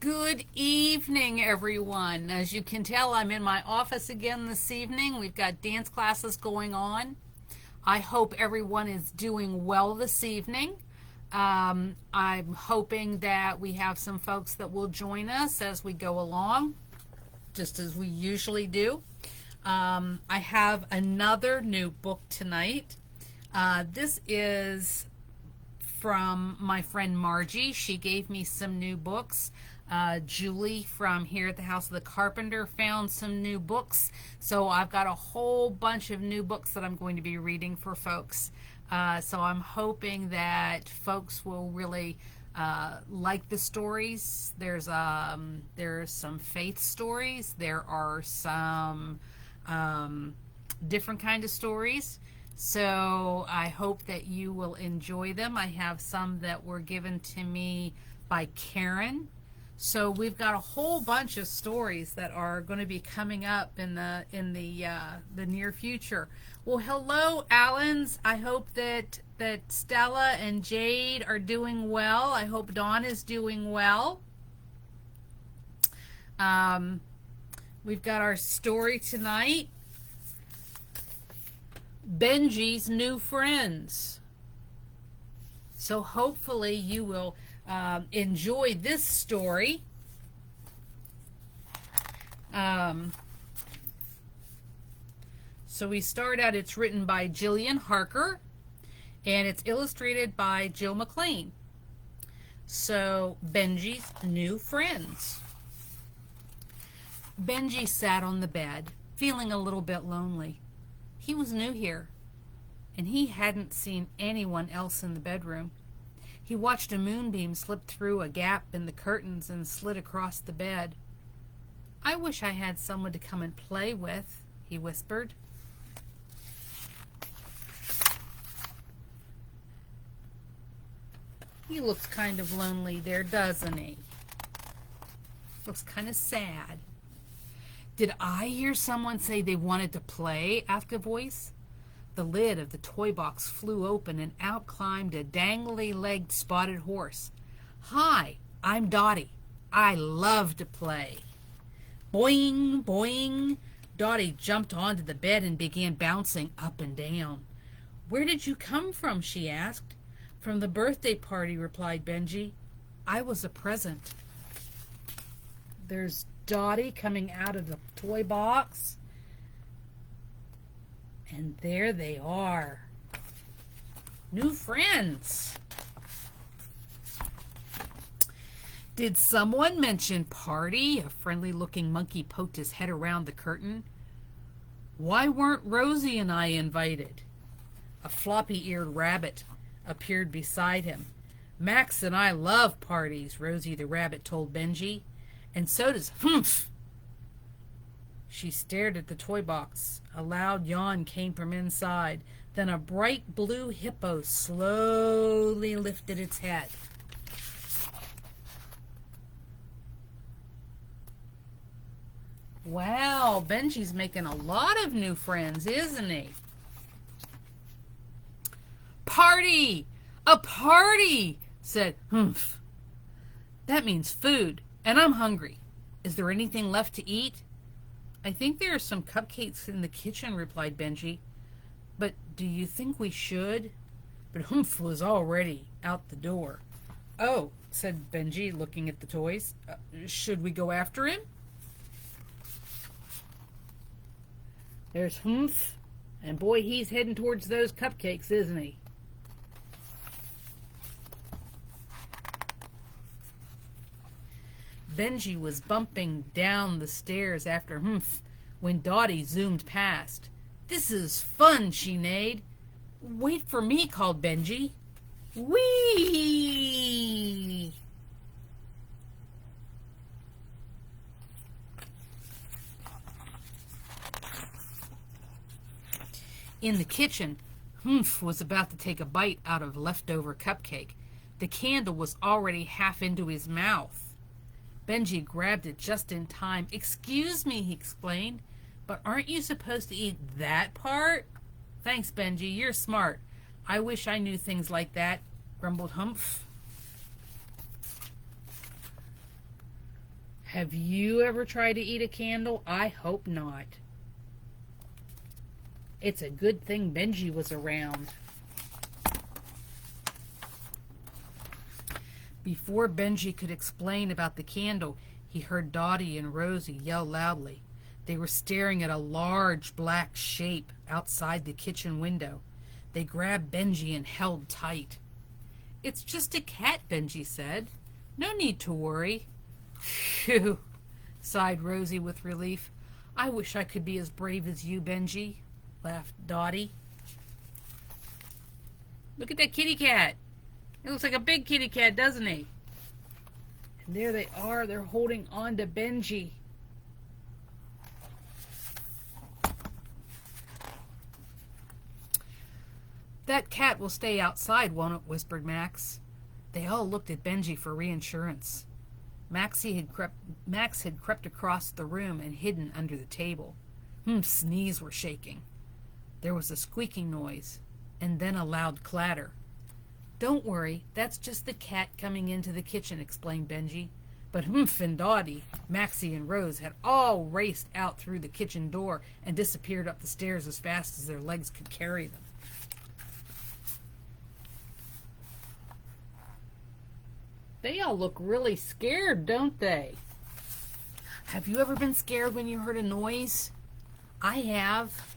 Good evening, everyone. As you can tell, I'm in my office again this evening. We've got dance classes going on. I hope everyone is doing well this evening. I'm hoping that we have some folks that will join us as we go along, just as we usually do. I have another new book tonight. This is from my friend Margie. She gave me some new books. Julie from here at the House of the Carpenter found some new books. So I've got a whole bunch of new books that I'm going to be reading for folks. So I'm hoping that folks will really like the stories. There's some faith stories. There are some different kind of stories. So I hope that you will enjoy them. I have some that were given to me by Karen. So we've got a whole bunch of stories that are going to be coming up in the near future. Well, hello, Allens. I hope that Stella and Jade are doing well. I hope Dawn is doing well. We've got our story tonight. Benji's new friends. So hopefully you will enjoy this story. So we start out, it's written by Jillian Harker, and it's illustrated by Jill McLean. So, Benji's new friends. Benji sat on the bed, feeling a little bit lonely. He was new here, and he hadn't seen anyone else in the bedroom. He watched a moonbeam slip through a gap in the curtains and slid across the bed. "I wish I had someone to come and play with," he whispered. He looks kind of lonely there, doesn't he? Looks kind of sad. "Did I hear someone say they wanted to play?" asked a voice. The lid of the toy box flew open and out climbed a dangly-legged spotted horse. "Hi, I'm Dottie. I love to play." Boing, boing. Dottie jumped onto the bed and began bouncing up and down. "Where did you come from?" she asked. "From the birthday party," replied Benji. "I was a present." There's Dottie coming out of the toy box. And there they are. New friends. "Did someone mention party?" A friendly-looking monkey poked his head around the curtain. "Why weren't Rosie and I invited?" A floppy-eared rabbit appeared beside him. "Max and I love parties," Rosie the rabbit told Benji. "And so does Humph." She stared at the toy box. A loud yawn came from inside. Then a bright blue hippo slowly lifted its head. Wow, Benji's making a lot of new friends, isn't he? "Party! A party!" said Humph. "That means food, and I'm hungry. Is there anything left to eat?" "I think there are some cupcakes in the kitchen," replied Benji. "But do you think we should?" But Humph was already out the door. "Oh," said Benji, looking at the toys. "Should we go after him?" There's Humph, and boy, he's heading towards those cupcakes, isn't he? Benji was bumping down the stairs after Humph when Dottie zoomed past. "This is fun," she neighed. "Wait for me," called Benji. Whee! In the kitchen, Humph was about to take a bite out of leftover cupcake. The candle was already half into his mouth. Benji grabbed it just in time. "Excuse me," he explained, "but aren't you supposed to eat that part?" "Thanks, Benji. You're smart. I wish I knew things like that," grumbled Humph. Have you ever tried to eat a candle? I hope not. It's a good thing Benji was around. Before Benji could explain about the candle, he heard Dottie and Rosie yell loudly. They were staring at a large black shape outside the kitchen window. They grabbed Benji and held tight. "It's just a cat," Benji said. "No need to worry." "Phew," sighed Rosie with relief. "I wish I could be as brave as you, Benji," laughed Dottie. "Look at that kitty cat. It looks like a big kitty cat, doesn't he?" And there they are. They're holding on to Benji. "That cat will stay outside, won't it?" whispered Max. They all looked at Benji for reassurance. Max had crept across the room and hidden under the table. Hump's knees were shaking. There was a squeaking noise, and then a loud clatter. "Don't worry, that's just the cat coming into the kitchen," explained Benji. But Humph and Dottie, Maxie and Rose had all raced out through the kitchen door and disappeared up the stairs as fast as their legs could carry them. They all look really scared, don't they? Have you ever been scared when you heard a noise? I have.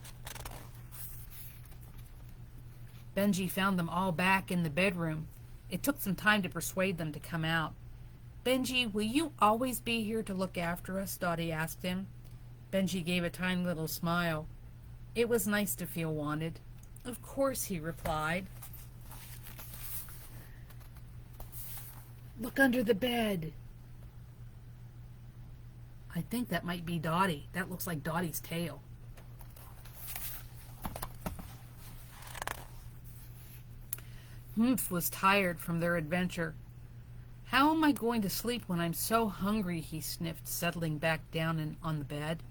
Benji found them all back in the bedroom. It took some time to persuade them to come out. "Benji, will you always be here to look after us?" Dottie asked him. Benji gave a tiny little smile. It was nice to feel wanted. "Of course," he replied. "Look under the bed." I think that might be Dottie. That looks like Dottie's tail. Humph was tired from their adventure. "How am I going to sleep when I'm so hungry?" he sniffed, settling back down on the bed.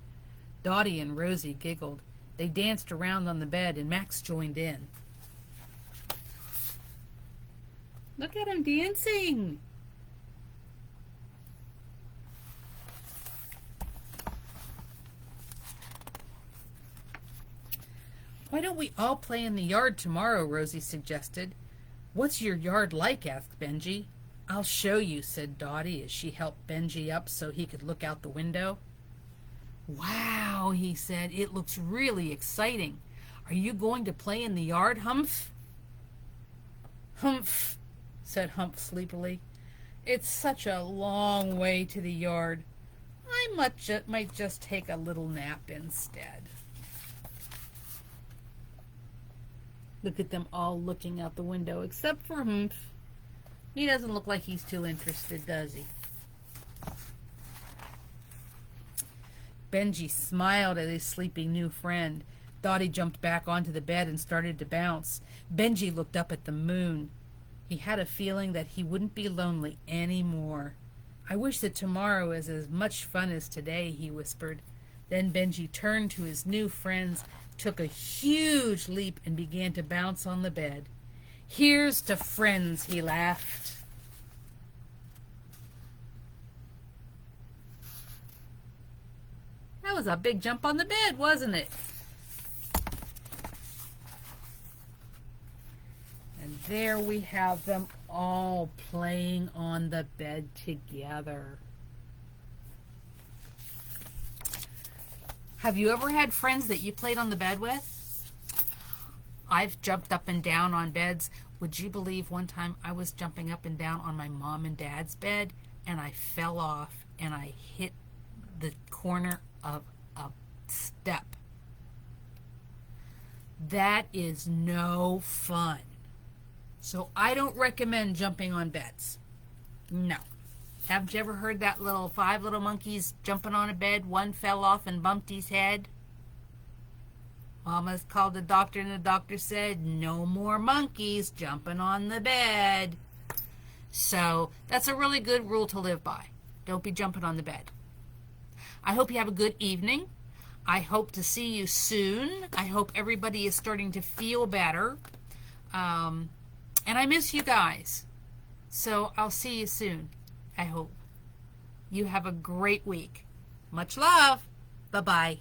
Dottie and Rosie giggled. They danced around on the bed, and Max joined in. "Look at him dancing!" "Why don't we all play in the yard tomorrow?" Rosie suggested. "What's your yard like?" asked Benji. "I'll show you," said Dottie as she helped Benji up so he could look out the window. "Wow," he said, "it looks really exciting. Are you going to play in the yard, Humph?" "Humph," said Humph sleepily. "It's such a long way to the yard. I might just take a little nap instead." Look at them all looking out the window, except for Humph. He doesn't look like he's too interested, does he? Benji smiled at his sleeping new friend. Dottie jumped back onto the bed and started to bounce. Benji looked up at the moon. He had a feeling that he wouldn't be lonely anymore. "I wish that tomorrow was as much fun as today," he whispered. Then Benji turned to his new friends, took a huge leap, and began to bounce on the bed. "Here's to friends," he laughed. That was a big jump on the bed, wasn't it? And there we have them all playing on the bed together. Have you ever had friends that you played on the bed with? I've jumped up and down on beds. Would you believe one time I was jumping up and down on my mom and dad's bed and I fell off and I hit the corner of a step. That is no fun. So I don't recommend jumping on beds. No. Haven't you ever heard that little 5 little monkeys jumping on a bed? One fell off and bumped his head. Mama called the doctor and the doctor said, "No more monkeys jumping on the bed." So that's a really good rule to live by. Don't be jumping on the bed. I hope you have a good evening. I hope to see you soon. I hope everybody is starting to feel better. And I miss you guys. So I'll see you soon, I hope. You have a great week. Much love. Bye-bye.